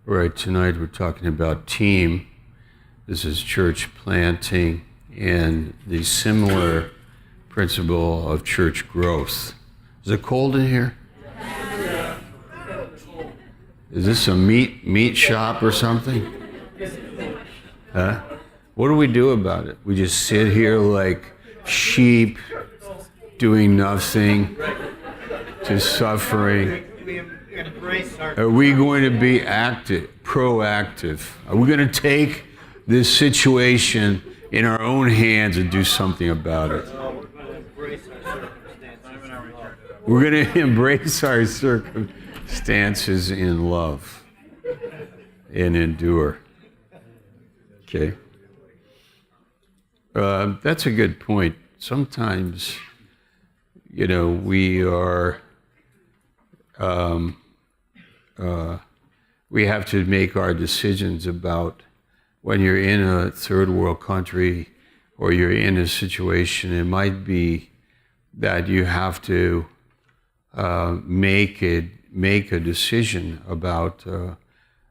All right, tonight we're talking about team. This is church planting and the similar principle of church growth. Is it cold in here? Is this a meat shop or something? Huh? What do we do about it? We just sit here like sheep, doing nothing, just suffering. Are we going to be active, proactive? Are we going to take this situation in our own hands and do something about it? We're going to embrace our circumstances in love and endure. Okay? That's a good point. Sometimes, we are... we have to make our decisions about when you're in a third world country or you're in a situation. It might be that you have to make a decision about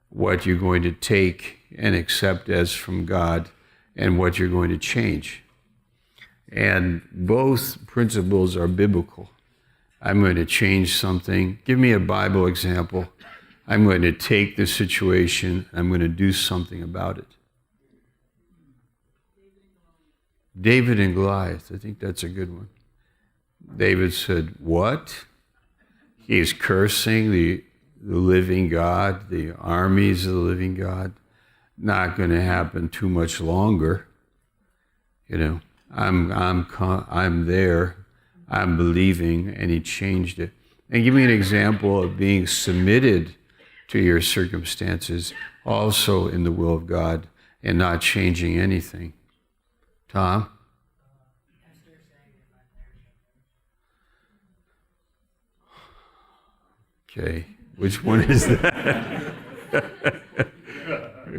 what you're going to take and accept as from God and what you're going to change. And both principles are biblical. I'm going to change something. Give me a Bible example. I'm going to take the situation. I'm going to do something about it. David and Goliath. I think that's a good one. David said, what? He's cursing the living God, the armies of the living God. Not going to happen too much longer. I'm there. I'm believing, and he changed it. And give me an example of being submitted to your circumstances, also in the will of God, and not changing anything. Tom? Okay, which one is that?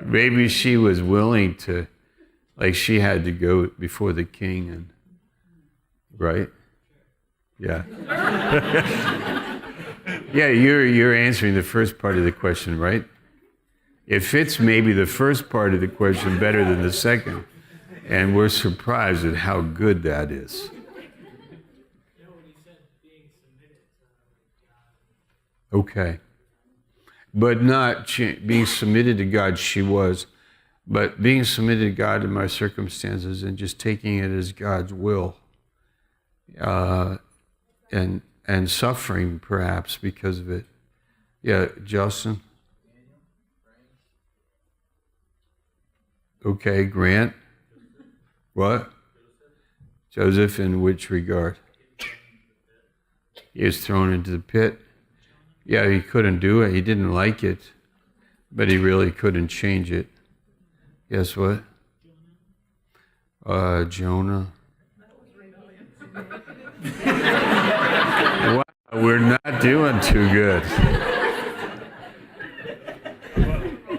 Maybe she was willing to, like she had to go before the king, and right? Yeah. Yeah, you're answering the first part of the question, right? It fits maybe the first part of the question better than the second. And we're surprised at how good that is. Okay. But not being submitted to God, she was. But being submitted to God in my circumstances and just taking it as God's will. And suffering, perhaps, because of it. Yeah, Justin? Okay, Grant? What? Joseph, in which regard? He was thrown into the pit. Yeah, he couldn't do it. He didn't like it, but he really couldn't change it. Guess what? Jonah. Wow, we're not doing too good.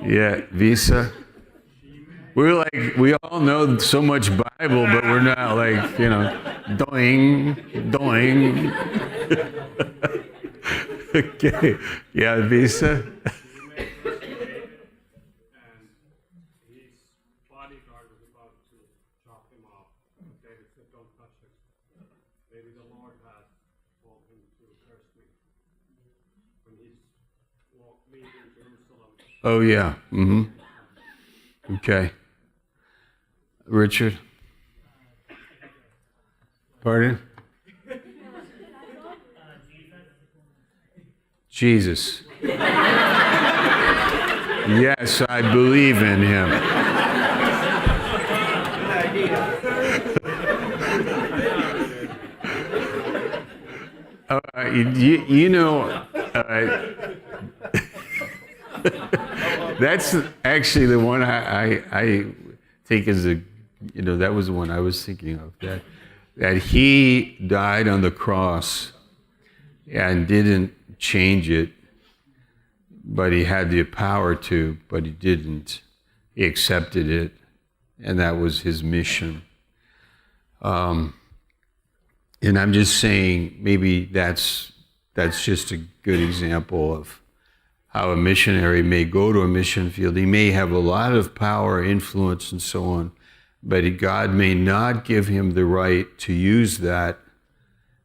Yeah, Visa. We all know so much Bible, but we're not like, doing. Okay, yeah, Visa. Oh, yeah. Mm-hmm. Okay. Richard? Pardon? Jesus. Yes, I believe in him. That's actually the one I think is that was the one I was thinking of, that he died on the cross and didn't change it, but he had the power to, but he didn't. He accepted it, and that was his mission. And I'm just saying, maybe that's just a good example of how a missionary may go to a mission field. He may have a lot of power, influence, and so on, but God may not give him the right to use that,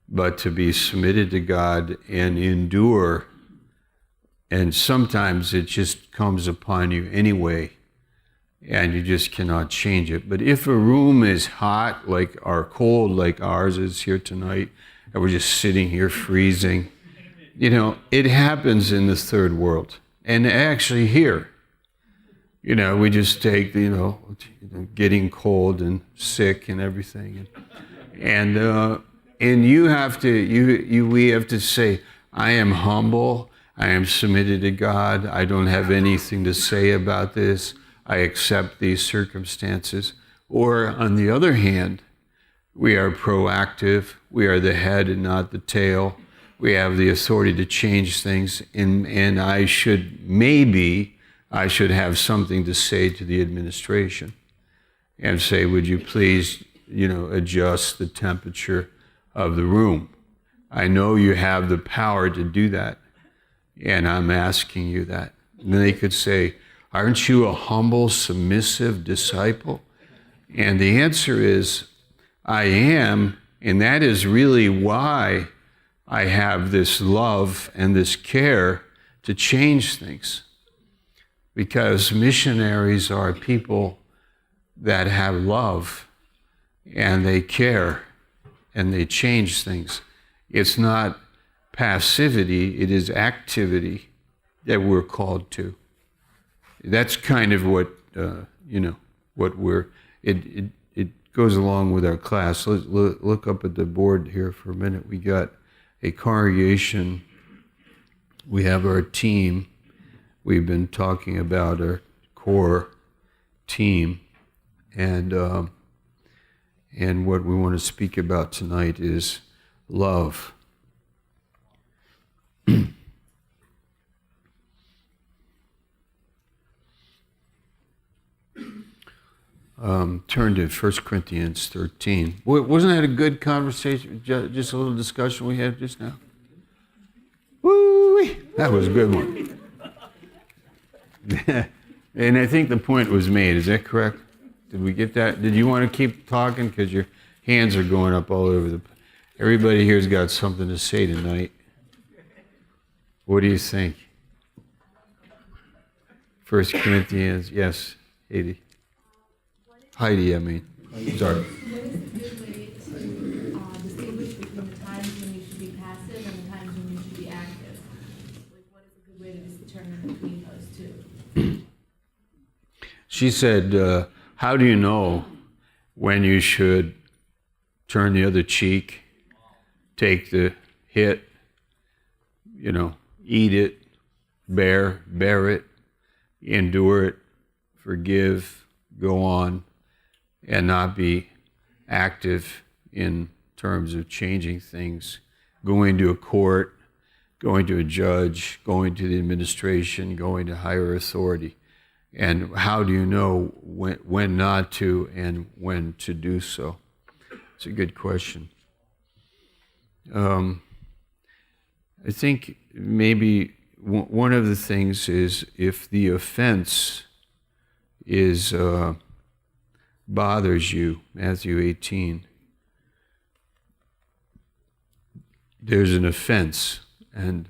but to be submitted to God and endure. And sometimes it just comes upon you anyway, and you just cannot change it. But if a room is hot, or cold, like ours is here tonight, and we're just sitting here freezing, it happens in the third world. And actually here, we just take, getting cold and sick and everything. And you have to, we have to say, I am humble, I am submitted to God, I don't have anything to say about this, I accept these circumstances. Or on the other hand, we are proactive, we are the head and not the tail, we have the authority to change things, and I should have something to say to the administration and say, would you please, adjust the temperature of the room. I know you have the power to do that, and I'm asking you that. And then they could say, aren't you a humble, submissive disciple? And the answer is, I am, and that is really why I have this love and this care to change things. Because missionaries are people that have love, and they care, and they change things. It's not passivity, it is activity that we're called to. That's kind of what, it goes along with our class. Let's look up at the board here for a minute. We got a congregation, we have our team. We've been talking about our core team, and what we want to speak about tonight is love. Turn to 1 Corinthians 13. Wasn't that a good conversation? Just a little discussion we had just now? Woo-wee. That was a good one. And I think the point was made. Is that correct? Did we get that? Did you want to keep talking? Because your hands are going up all over the... Everybody here's got something to say tonight. What do you think? 1 Corinthians, yes, Heidi, I mean. Sorry. What is a good way to distinguish between the times when you should be passive and the times when you should be active? What is a good way to determine between those two? She said, how do you know when you should turn the other cheek, take the hit, eat it, bear it, endure it, forgive, go on, and not be active in terms of changing things, going to a court, going to a judge, going to the administration, going to higher authority. And how do you know when not to and when to do so? It's a good question. I think maybe one of the things is if the offense is bothers you, Matthew 18, there's an offense, and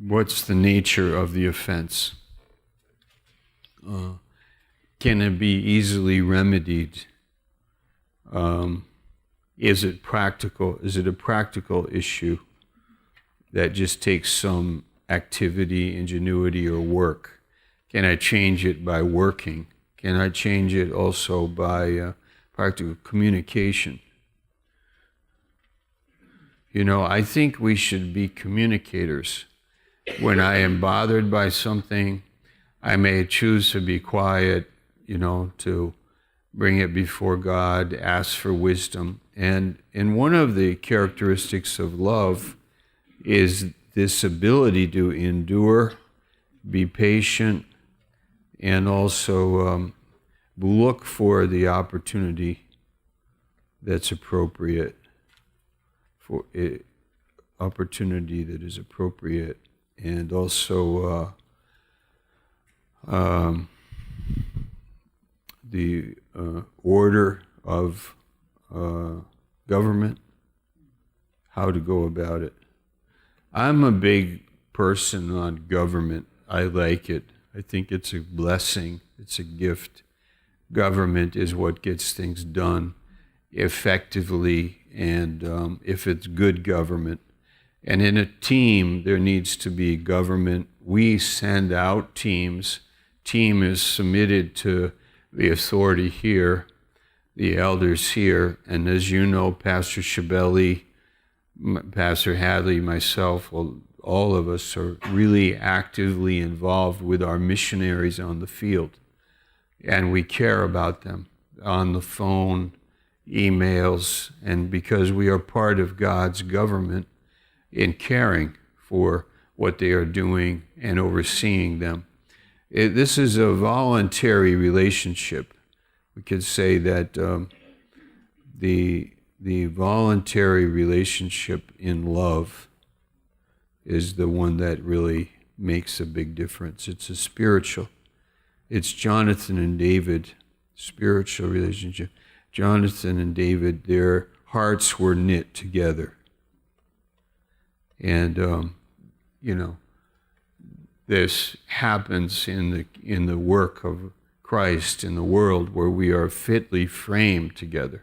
what's the nature of the offense? Can it be easily remedied? Is it practical? Is it a practical issue that just takes some activity, ingenuity, or work? Can I change it by working? Can I change it also by practical communication? I think we should be communicators. When I am bothered by something, I may choose to be quiet, to bring it before God, ask for wisdom. And one of the characteristics of love is this ability to endure, be patient, and also look for the opportunity that's appropriate, for opportunity that is appropriate and also the order of government, how to go about it. I'm a big person on government. I like it. I think it's a blessing. It's a gift. Government is what gets things done effectively, and if it's good government. And in a team, there needs to be government. We send out teams. Team is submitted to the authority here, the elders here, and as you know, Pastor Shabeli, Pastor Hadley, myself, all of us are really actively involved with our missionaries on the field, and we care about them on the phone, emails, and because we are part of God's government in caring for what they are doing and overseeing them. This is a voluntary relationship. We could say that the voluntary relationship in love is the one that really makes a big difference. It's a spiritual. It's Jonathan and David, spiritual relationship. Jonathan and David, their hearts were knit together. And, this happens in the work of Christ in the world where we are fitly framed together.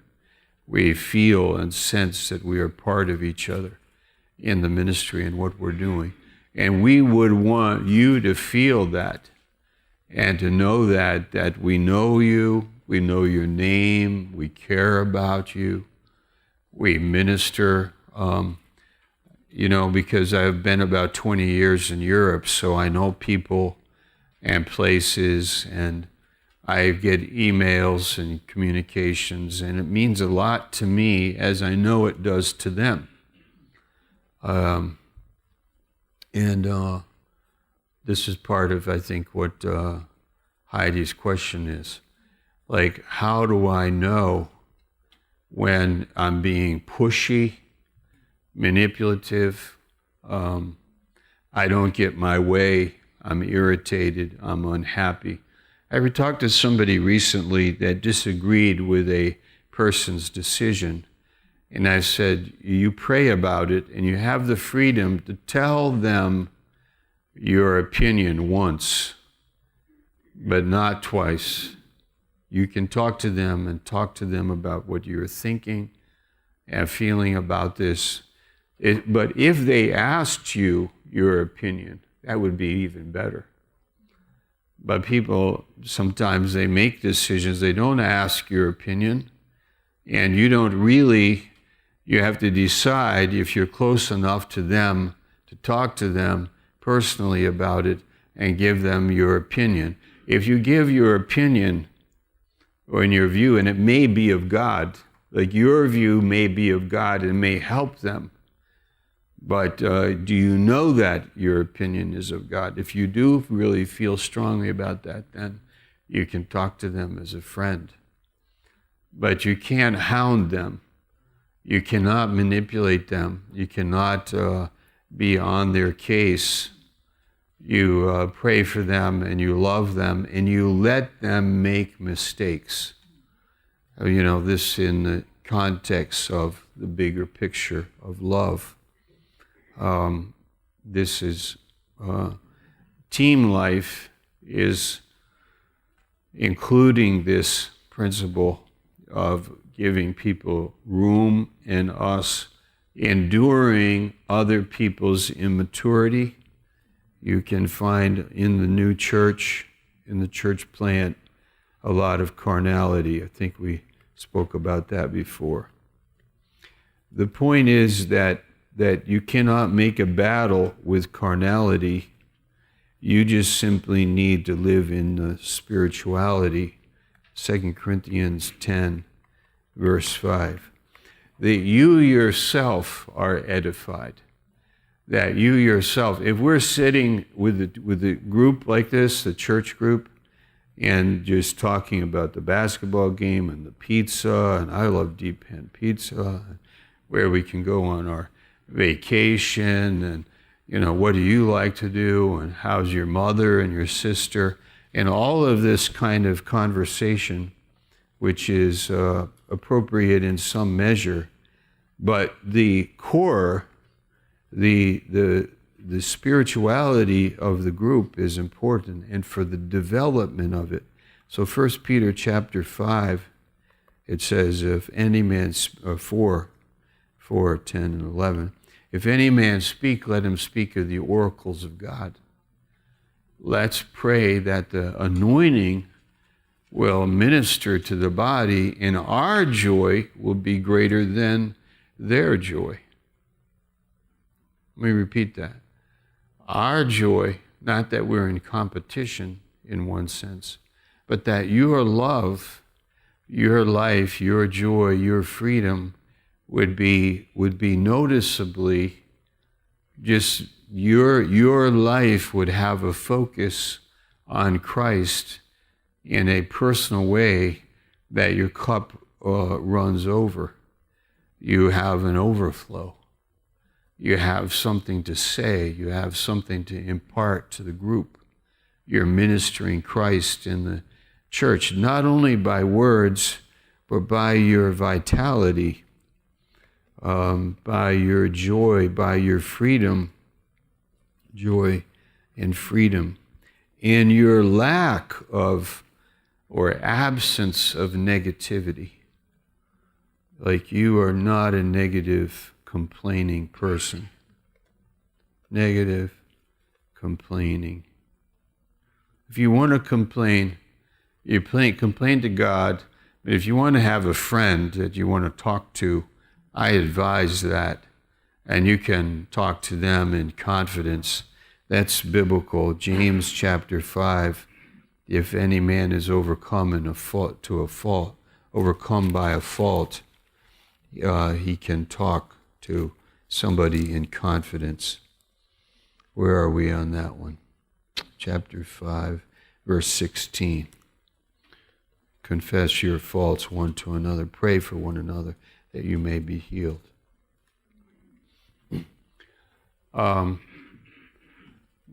We feel and sense that we are part of each other in the ministry and what we're doing. And we would want you to feel that and to know that we know you, we know your name, we care about you, we minister. Because I've been about 20 years in Europe, so I know people and places, and I get emails and communications, and it means a lot to me as I know it does to them. This is part of, I think, what Heidi's question is. Like, how do I know when I'm being pushy, manipulative, I don't get my way, I'm irritated, I'm unhappy. I ever talked to somebody recently that disagreed with a person's decision, and I said, you pray about it and you have the freedom to tell them your opinion once, but not twice. You can talk to them and talk to them about what you're thinking and feeling about this. But if they asked you your opinion, that would be even better. But people, sometimes they make decisions, they don't ask your opinion, and you have to decide if you're close enough to them to talk to them personally about it and give them your opinion. If you give your opinion or in your view, and it may be of God, like your view may be of God and may help them, but do you know that your opinion is of God? If you do really feel strongly about that, then you can talk to them as a friend. But you can't hound them. You cannot manipulate them. You cannot be on their case. You pray for them and you love them and you let them make mistakes. This in the context of the bigger picture of love. This is team life is including this principle of giving people room and us enduring other people's immaturity. You can find in the new church, in the church plant, a lot of carnality. I think we spoke about that before. The point is that you cannot make a battle with carnality. You just simply need to live in the spirituality. 2 Corinthians 10, verse 5. That you yourself are edified. That you yourself, if we're sitting with a group like this, the church group, and just talking about the basketball game and the pizza, and I love Deep Pan Pizza, where we can go on our vacation, and what do you like to do, and how's your mother and your sister, and all of this kind of conversation, which is appropriate in some measure, but the core, the spirituality of the group is important, and for the development of it. So 1 Peter chapter 5, it says, if any man, 4, 10 and 11, if any man speak, let him speak of the oracles of God. Let's pray that the anointing will minister to the body, and our joy will be greater than their joy. Let me repeat that. Our joy, not that we're in competition in one sense, but that your love, your life, your joy, your freedom would be noticeably, just your life would have a focus on Christ in a personal way, that your cup runs over. You have an overflow. You have something to say. You have something to impart to the group. You're ministering Christ in the church, not only by words, but by your vitality, by your joy, by your freedom, joy and freedom, in your lack of or absence of negativity. Like, you are not a negative, complaining person. Negative, complaining. If you want to complain, complain to God. But if you want to have a friend that you want to talk to, I advise that. And you can talk to them in confidence. That's biblical. James chapter 5. If any man is overcome overcome by a fault, he can talk to somebody in confidence. Where are we on that one? Chapter 5, verse 16. Confess your faults one to another. Pray for one another that you may be healed.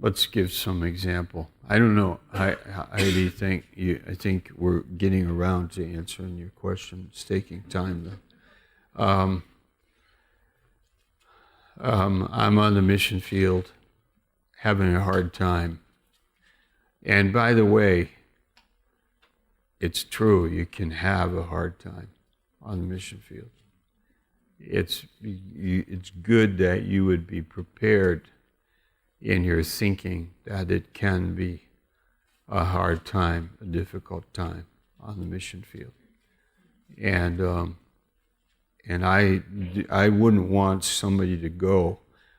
Let's give some example. I don't know. How do you think? I think we're getting around to answering your question. It's taking time, though. I'm on the mission field, having a hard time. And by the way, it's true. You can have a hard time on the mission field. It's good that you would be prepared in your thinking that it can be a hard time, a difficult time on the mission field. And I wouldn't want somebody to go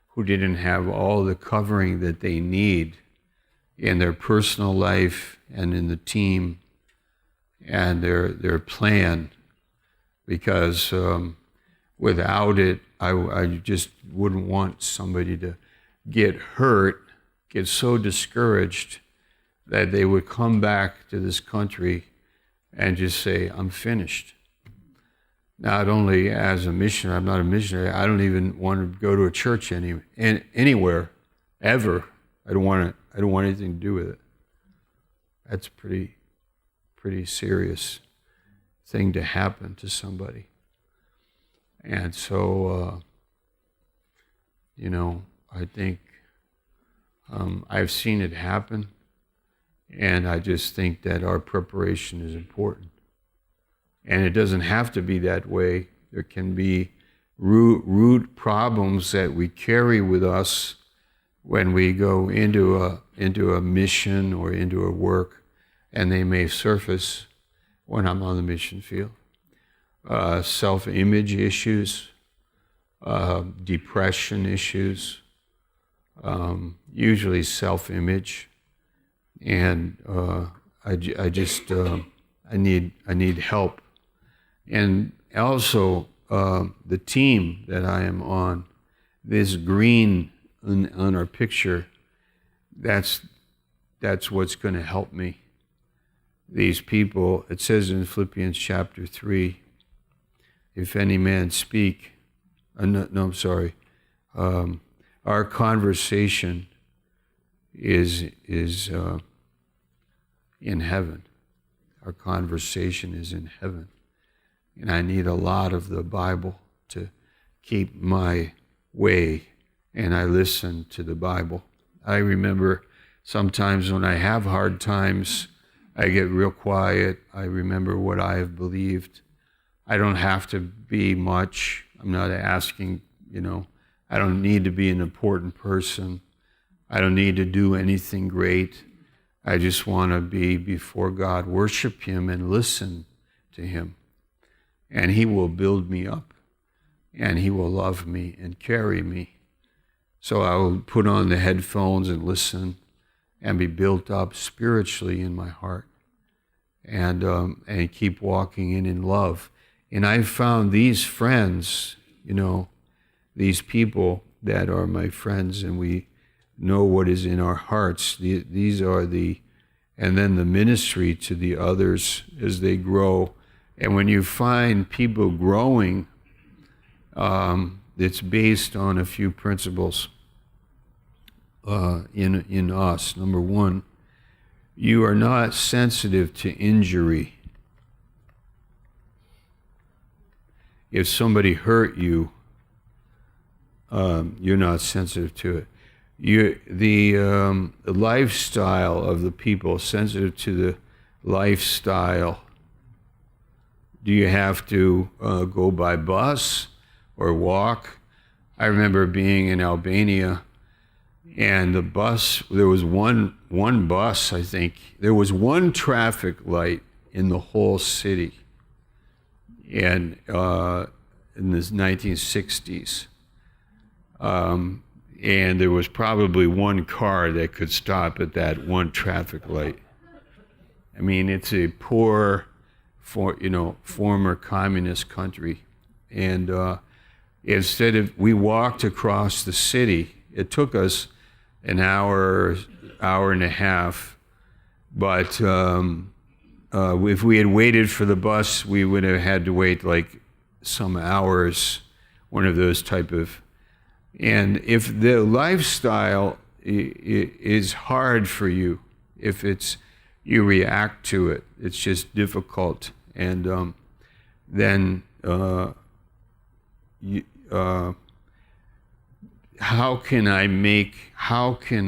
who didn't have all the covering that they need in their personal life and in the team and their plan, because without it, I just wouldn't want somebody to get hurt, get so discouraged that they would come back to this country and just say, I'm finished. Not only as a missionary, I'm not a missionary, I don't even want to go to a church anywhere, ever. I don't want anything to do with it. That's a pretty serious thing to happen to somebody. And so, I think I've seen it happen, and I just think that our preparation is important. And it doesn't have to be that way. There can be root problems that we carry with us when we go into a mission or into a work, and they may surface when I'm on the mission field. Self-image issues, depression issues, usually self-image, and I need help. And also the team that I am on, this green on our picture, that's what's going to help me. These people, it says in Philippians chapter 3, if any man speak, our conversation is in heaven. Our conversation is in heaven. And I need a lot of the Bible to keep my way, and I listen to the Bible. I remember sometimes when I have hard times, I get real quiet. I remember what I have believed. I don't have to be much. I'm not asking, I don't need to be an important person. I don't need to do anything great. I just want to be before God, worship Him and listen to Him. And He will build me up, and He will love me and carry me. So I will put on the headphones and listen and be built up spiritually in my heart, and keep walking in love. And I've found these friends, these people that are my friends, and we know what is in our hearts. These are and then the ministry to the others as they grow. And when you find people growing, it's based on a few principles in us. Number one, you are not sensitive to injury. If somebody hurt you, you're not sensitive to it. The lifestyle of the people, sensitive to the lifestyle. Do you have to go by bus or walk? I remember being in Albania, and the bus, there was one bus, I think. There was one traffic light in the whole city, and in the 1960s. And there was probably one car that could stop at that one traffic light. I mean, it's a poor, former communist country. And we walked across the city. It took us an hour and a half. But if we had waited for the bus, we would have had to wait like some hours, one of those type of. And if the lifestyle is hard for you, if you react to it, it's just difficult. And then how can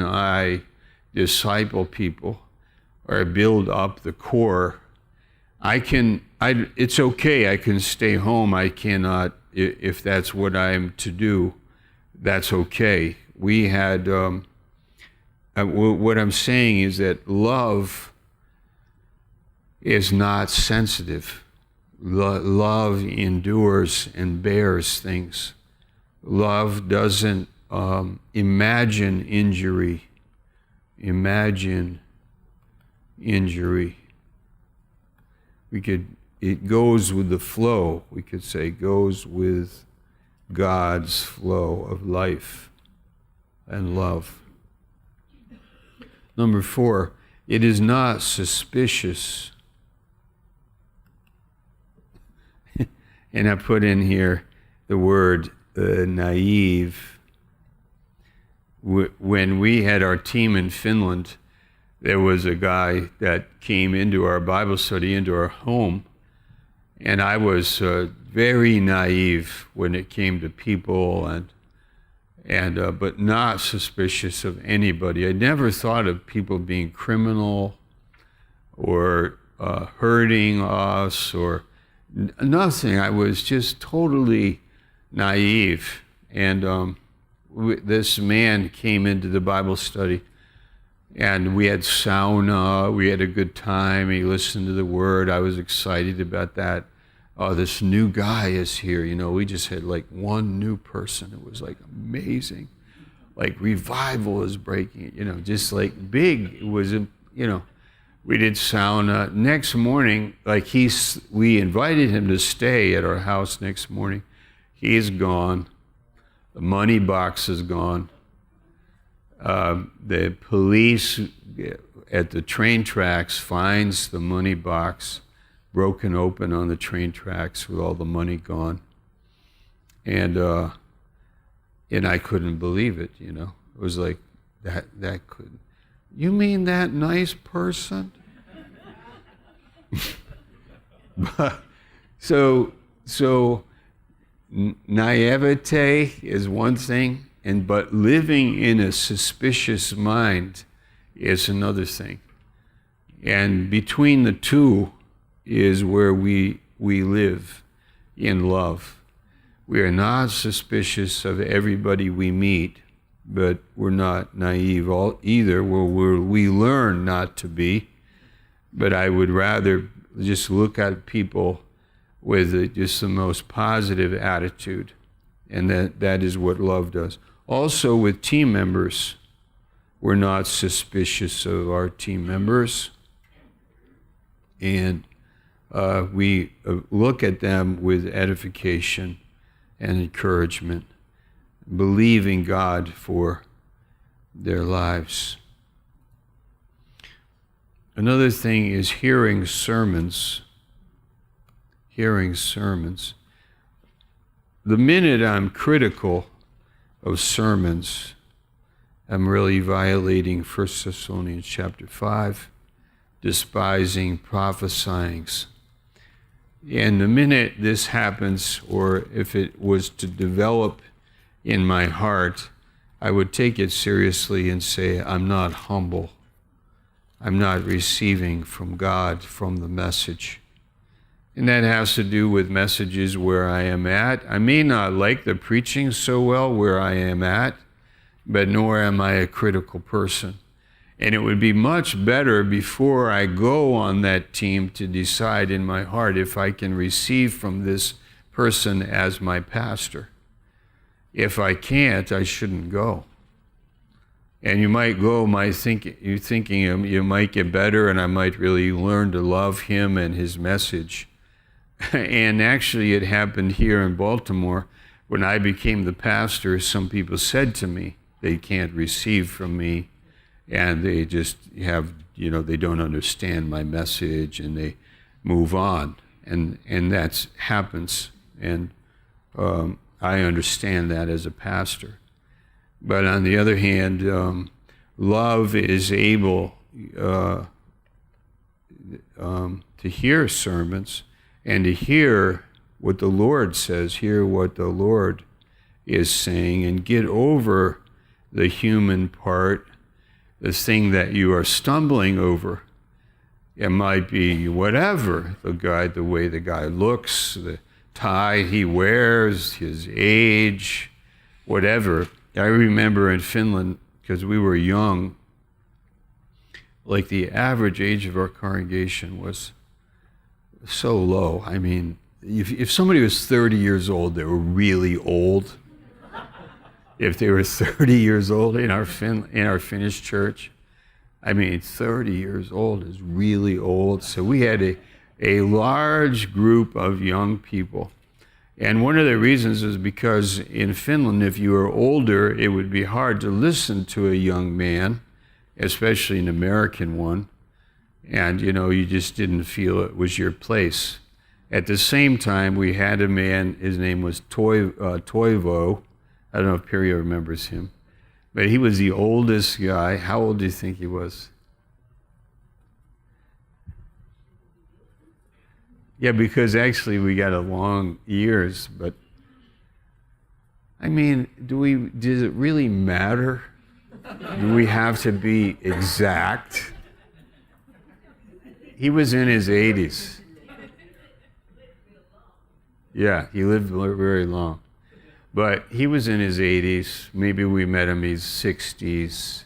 I disciple people or build up the core? It's okay, I can stay home. I cannot, if that's what I'm to do, that's okay. We had, what I'm saying is that love is not sensitive. Love endures and bears things. Love doesn't imagine injury. It goes with the flow. We could say goes with God's flow of life and love. Number 4, it is not suspicious. And I put in here the word naive. When we had our team in Finland, there was a guy that came into our Bible study, into our home, and I was very naive when it came to people, but not suspicious of anybody. I never thought of people being criminal or hurting us or nothing. I was just totally naive. And this man came into the Bible study, and we had sauna. We had a good time. He listened to the word. I was excited about that. Oh, this new guy is here. We just had like one new person. It was like amazing. Like revival is breaking, just like big. It was, we did sauna. Next morning, we invited him to stay at our house next morning. He's gone. The money box is gone. The police at the train tracks finds the money box broken open on the train tracks with all the money gone. And And I couldn't believe it, It was like, that could, you mean that nice person? But, so naivete is one thing, but living in a suspicious mind is another thing. And between the two is where we live in love. We are not suspicious of everybody we meet, but we're not naive either. We learn not to be, but I would rather just look at people with just the most positive attitude, and that is what love does. Also with team members, we're not suspicious of our team members, and we look at them with edification and encouragement, believing God for their lives. Another thing is hearing sermons. The minute I'm critical of sermons, I'm really violating 1 Thessalonians chapter 5, despising prophesying. And the minute this happens, or if it was to develop in my heart, I would take it seriously and say, I'm not humble. I'm not receiving from God, from the message. And that has to do with messages where I am at. I may not like the preaching so well where I am at, but nor am I a critical person. And it would be much better before I go on that team to decide in my heart if I can receive from this person as my pastor. If I can't, I shouldn't go. And you might go, you're thinking you might get better and I might really learn to love him and his message. And actually it happened here in Baltimore. When I became the pastor, some people said to me, they can't receive from me, and they just have, they don't understand my message, and they move on. And that happens, and I understand that as a pastor. But on the other hand, love is able to hear sermons and to hear what the Lord says, hear what the Lord is saying, and get over the human part, the thing that you are stumbling over. It might be whatever, the way the guy looks, the tie he wears, his age, whatever. I remember in Finland, because we were young, like the average age of our congregation was so low. I mean, if somebody was 30 years old, they were really old. If they were 30 years old in our Finnish church, I mean, 30 years old is really old. So we had a large group of young people. And one of the reasons is because in Finland, if you were older, it would be hard to listen to a young man, especially an American one. And, you just didn't feel it was your place. At the same time, we had a man, his name was Toivo. I don't know if Perry remembers him. But he was the oldest guy. How old do you think he was? Yeah, because actually we got along years, but I mean, does it really matter? Do we have to be exact? He was in his 80s. Yeah, he lived very long. But he was in his 80s. Maybe we met him in his 60s,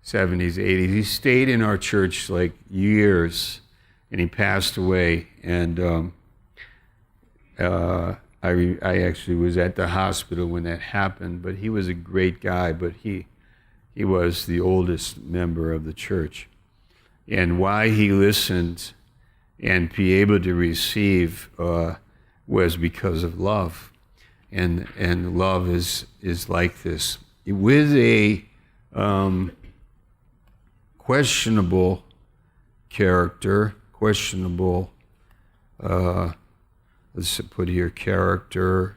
70s, 80s. He stayed in our church like years, and he passed away. And I actually was at the hospital when that happened. But he was a great guy. But he was the oldest member of the church. And why he listened and be able to receive was because of love. And love is like this. With a questionable character, let's put here character,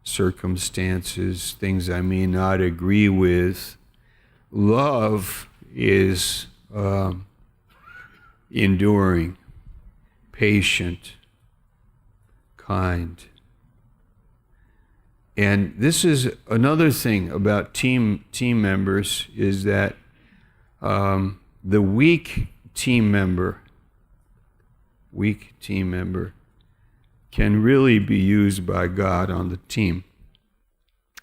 circumstances, things I may not agree with. Love is enduring, patient, kind. And this is another thing about team members, is that the weak team member can really be used by God on the team.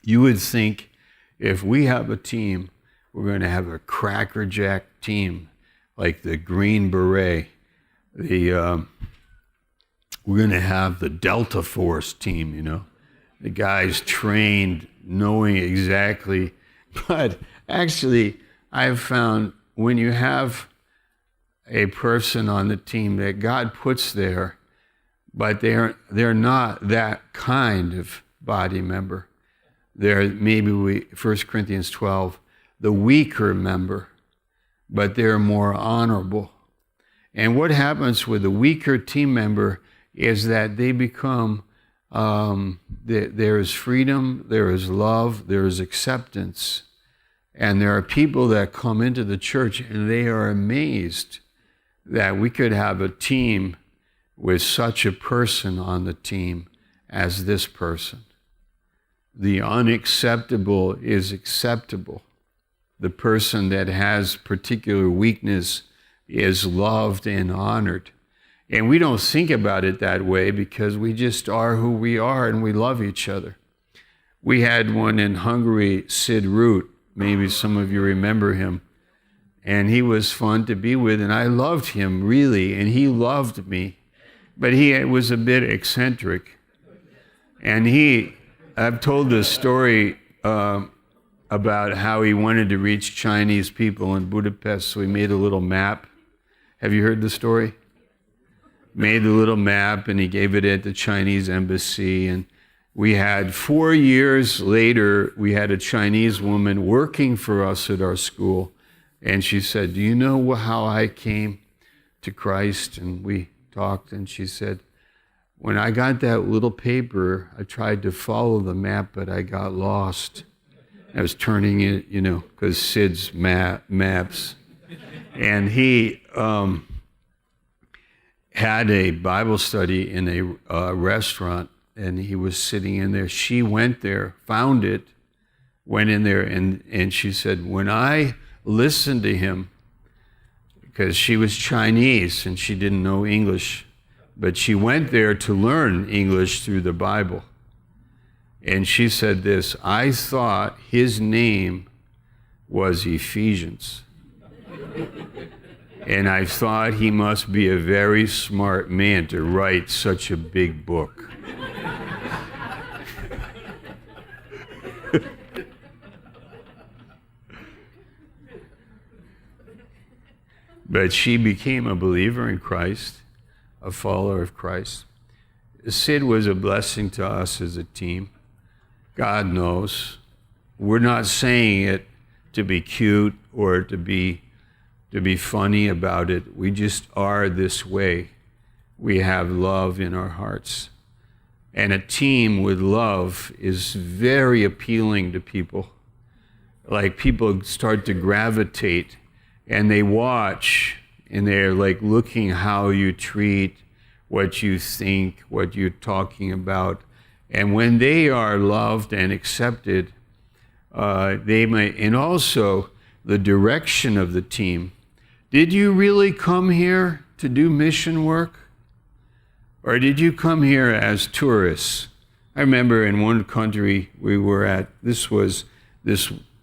You would think if we have a team, we're going to have a crackerjack team, like the Green Beret. We're going to have the Delta Force team, you know. The guys trained, knowing exactly. But actually, I've found when you have a person on the team that God puts there, but they're not that kind of body member. They're maybe 1 Corinthians 12, the weaker member, but they're more honorable. And what happens with the weaker team member is that they become, there is freedom, there is love, there is acceptance. And there are people that come into the church and they are amazed that we could have a team with such a person on the team as this person. The unacceptable is acceptable. The person that has particular weakness is loved and honored. And we don't think about it that way because we just are who we are and we love each other. We had one in Hungary, Sid Root. Maybe some of you remember him. And he was fun to be with, and I loved him really, and he loved me. But he was a bit eccentric. And I've told this story about how he wanted to reach Chinese people in Budapest, so he made a little map. Have you heard the story? Made the little map, and he gave it at the Chinese embassy. And we had 4 years later, we had a Chinese woman working for us at our school. And she said, do you know how I came to Christ? And we talked, and she said, when I got that little paper, I tried to follow the map, but I got lost. I was turning it, you know, because Sid's maps. And he had a Bible study in a restaurant, and he was sitting in there. She went there, found it, went in there, and she said, when I listened to him, because she was Chinese and she didn't know English, but she went there to learn English through the Bible. And she said this, I thought his name was Ephesians. And I thought he must be a very smart man to write such a big book. But she became a believer in Christ, a follower of Christ. Sid was a blessing to us as a team. God knows. We're not saying it to be cute or to be funny about it. We just are this way. We have love in our hearts. And a team with love is very appealing to people. Like people start to gravitate and they watch and they're like looking how you treat, what you think, what you're talking about. And when they are loved and accepted, they may, and also the direction of the team. Did you really come here to do mission work? Or did you come here as tourists? I remember in one country we were at, this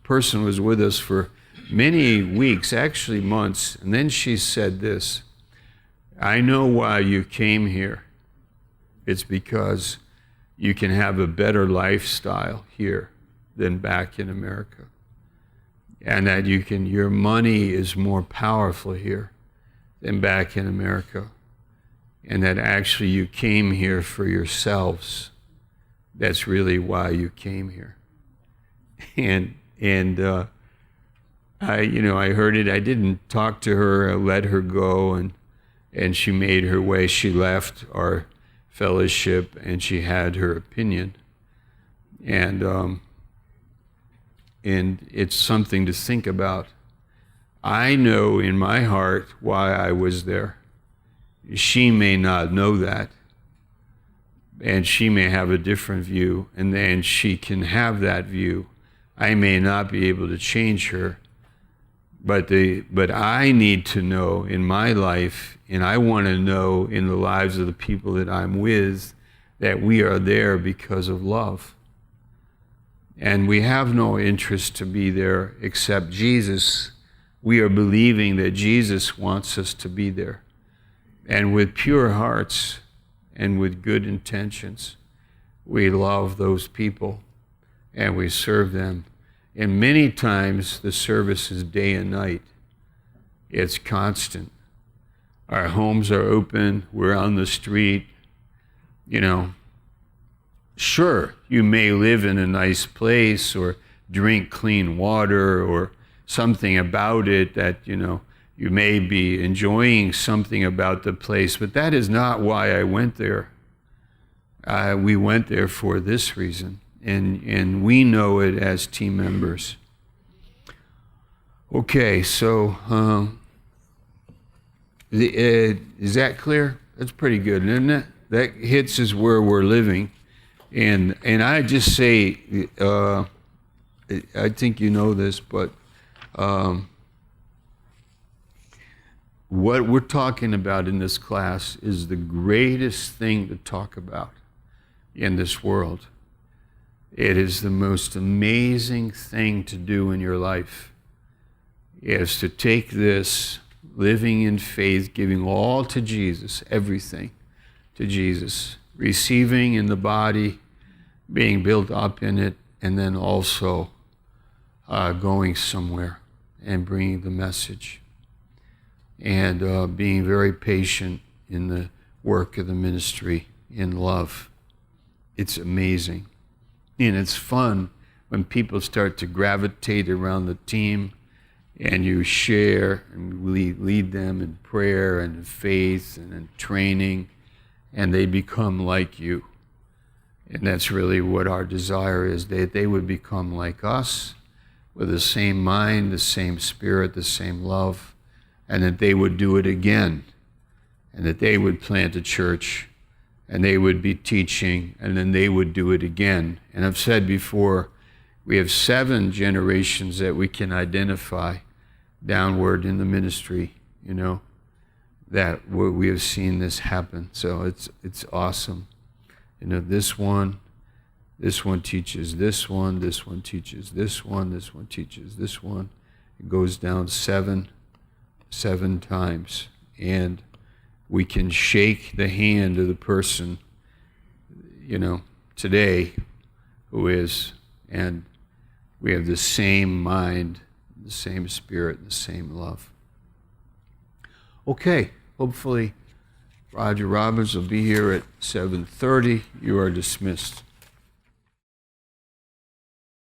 person was with us for many weeks, actually months, and then she said this, I know why you came here. It's because you can have a better lifestyle here than back in America. And that your money is more powerful here than back in America. And that actually you came here for yourselves. That's really why you came here. And I heard it. I didn't talk to her. I let her go, and she made her way. She left our fellowship, and she had her opinion. And it's something to think about. I know in my heart why I was there. She may not know that, and she may have a different view, and then she can have that view. I may not be able to change her, but I need to know in my life, and I want to know in the lives of the people that I'm with, that we are there because of love. And we have no interest to be there except Jesus. We are believing that Jesus wants us to be there. And with pure hearts and with good intentions, we love those people and we serve them. And many times the service is day and night. It's constant. Our homes are open. We're on the street. You know, sure, you may live in a nice place or drink clean water or something about it that, you know, you may be enjoying something about the place, but that is not why I went there. We went there for this reason, and we know it as team members. Okay, so is that clear? That's pretty good, isn't it? That hits us where we're living. And I just say, I think you know this, but what we're talking about in this class is the greatest thing to talk about in this world. It is the most amazing thing to do in your life, is to take this, living in faith, giving all to Jesus, everything to Jesus, receiving in the body, being built up in it, and then also going somewhere and bringing the message. And being very patient in the work of the ministry in love. It's amazing. And it's fun when people start to gravitate around the team and you share and lead them in prayer and in faith and in training, and they become like you. And that's really what our desire is, that they would become like us with the same mind, the same spirit, the same love, and that they would do it again, and that they would plant a church, and they would be teaching, and then they would do it again. And I've said before, we have 7 generations that we can identify downward in the ministry, you know, that we have seen this happen. So it's awesome. You know, this one teaches this one teaches this one teaches this one. It goes down 7 times, and we can shake the hand of the person, you know, today who is, and we have the same mind, the same spirit, the same love. Okay, hopefully Roger Robbins will be here at 7:30. You are dismissed.